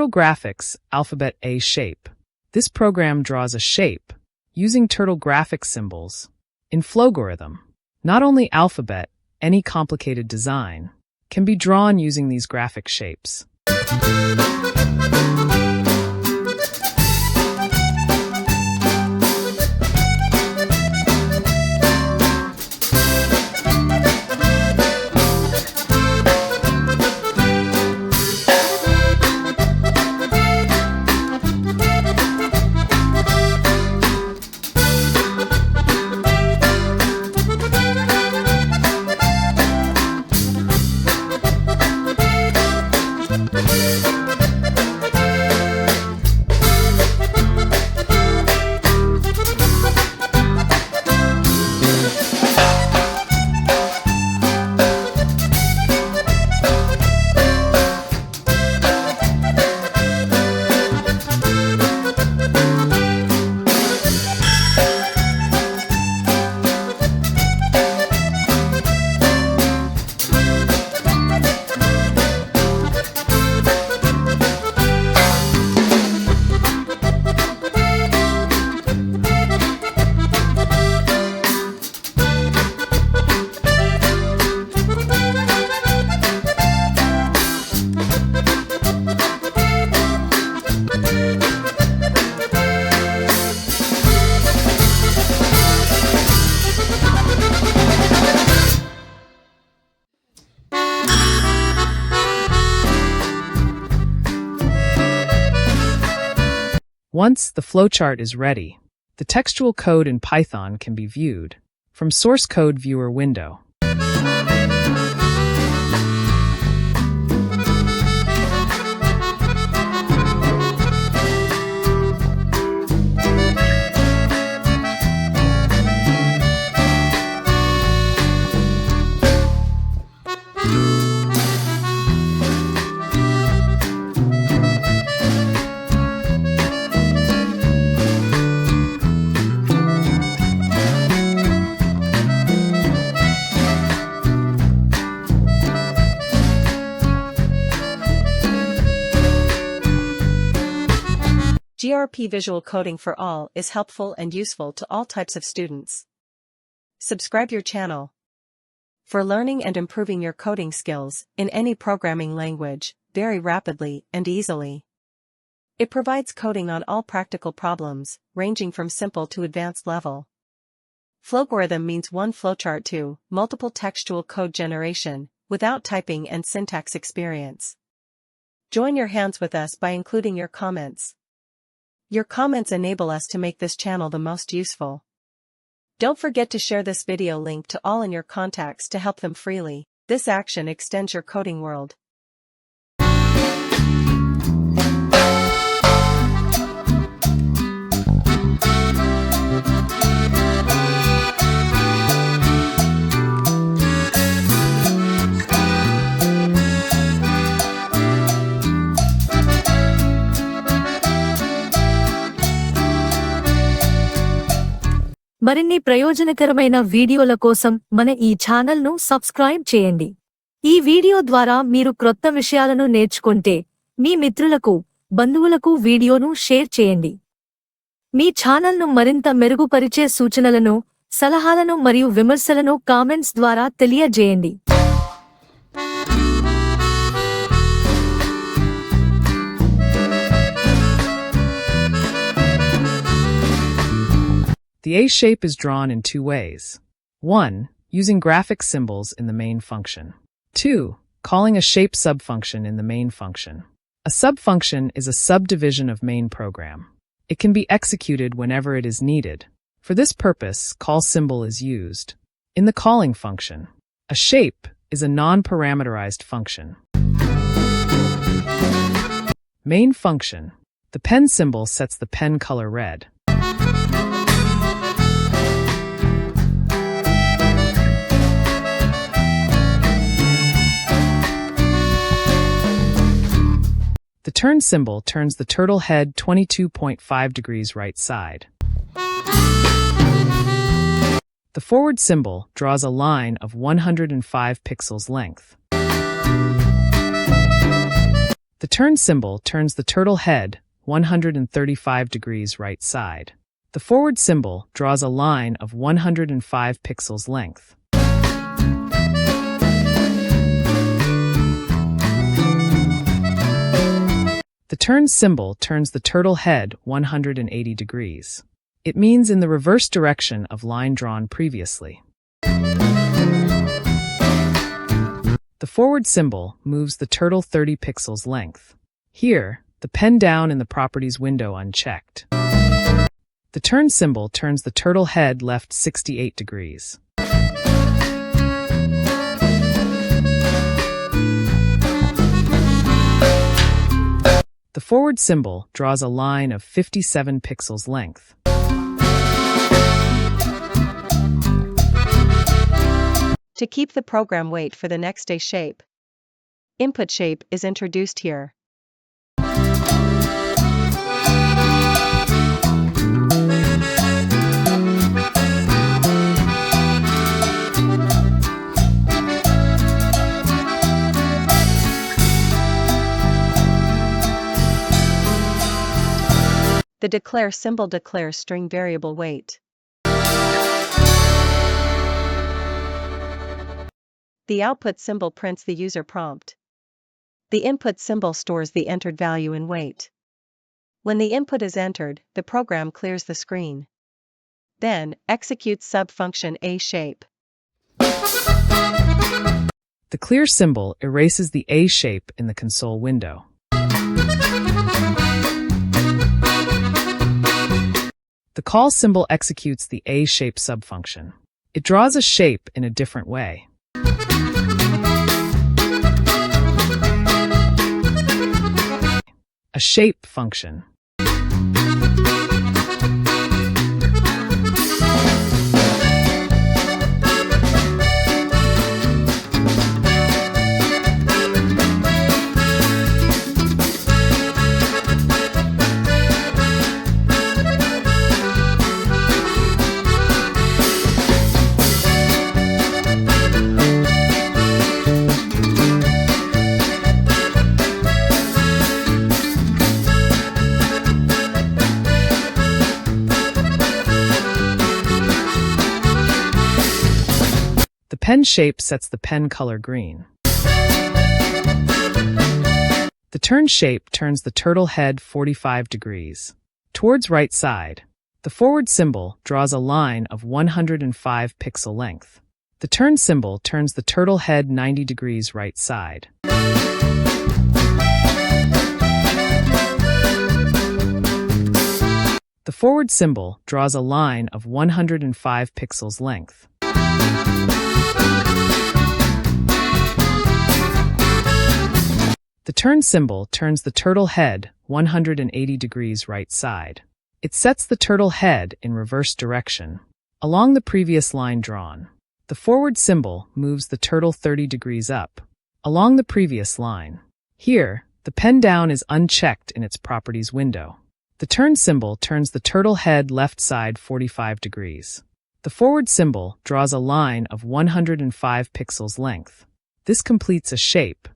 Turtle Graphics Alphabet A Shape. This program draws a shape using turtle graphic symbols. In Flowgorithm, not only alphabet, any complicated design can be drawn using these graphic shapes. Once the flowchart is ready, the textual code in Python can be viewed from Source Code Viewer window. GRP Visual Coding for All is helpful and useful to all types of students. Subscribe your channel for learning and improving your coding skills in any programming language very rapidly and easily. It provides coding on all practical problems, ranging from simple to advanced level. Flowgorithm means one flowchart to multiple textual code generation without typing and syntax experience. Join your hands with us by including your comments. Your comments enable us to make this channel the most useful. Don't forget to share this video link to all in your contacts to help them freely. This action extends your coding world. మరిన్ని ప్రయోజనకరమైన వీడియోల కోసం మన ఈ ఛానల్ను subscribe చేయండి. ఈ video ద్వారా మీరు క్రొత్త విషయాలను నేర్చుకుంటే మీ మిత్రులకు, బంధువులకు వీడియోను షేర్ చేయండి. మీ ఛానల్ను మరింత మెరుగుపరిచే సూచనలను, సలహాలను మరియు విమర్శలను కామెంట్స్ ద్వారా తెలియజేయండి. The A shape is drawn in two ways. 1. Using graphic symbols in the main function. 2. Calling a shape subfunction in the main function. A subfunction is a subdivision of main program. It can be executed whenever it is needed. For this purpose, call symbol is used. In the calling function, a shape is a non-parameterized function. Main function. The pen symbol sets the pen color red. The turn symbol turns the turtle head 22.5 degrees right side. The forward symbol draws a line of 105 pixels length. The turn symbol turns the turtle head 135 degrees right side. The forward symbol draws a line of 105 pixels length. The turn symbol turns the turtle head 180 degrees. It means in the reverse direction of line drawn previously. The forward symbol moves the turtle 30 pixels length. Here, the pen down in the properties window unchecked. The turn symbol turns the turtle head left 68 degrees. The forward symbol draws a line of 57 pixels length. To keep the program wait for the next day shape. Input shape is introduced here. The declare symbol declares string variable wait. The output symbol prints the user prompt. The input symbol stores the entered value in wait. When the input is entered, the program clears the screen. Then, executes subfunction A shape. The clear symbol erases the A shape in the console window. The call symbol executes the A shape subfunction. It draws a shape in a different way. A shape function. The pen shape sets the pen color green. The turn shape turns the turtle head 45 degrees towards right side. The forward symbol draws a line of 105 pixel length. The turn symbol turns the turtle head 90 degrees right side. The forward symbol draws a line of 105 pixels length. The turn symbol turns the turtle head 180 degrees right side. It sets the turtle head in reverse direction, along the previous line drawn. The forward symbol moves the turtle 30 degrees up, along the previous line. Here, the pen down is unchecked in its properties window. The turn symbol turns the turtle head left side 45 degrees. The forward symbol draws a line of 105 pixels length. This completes a shape.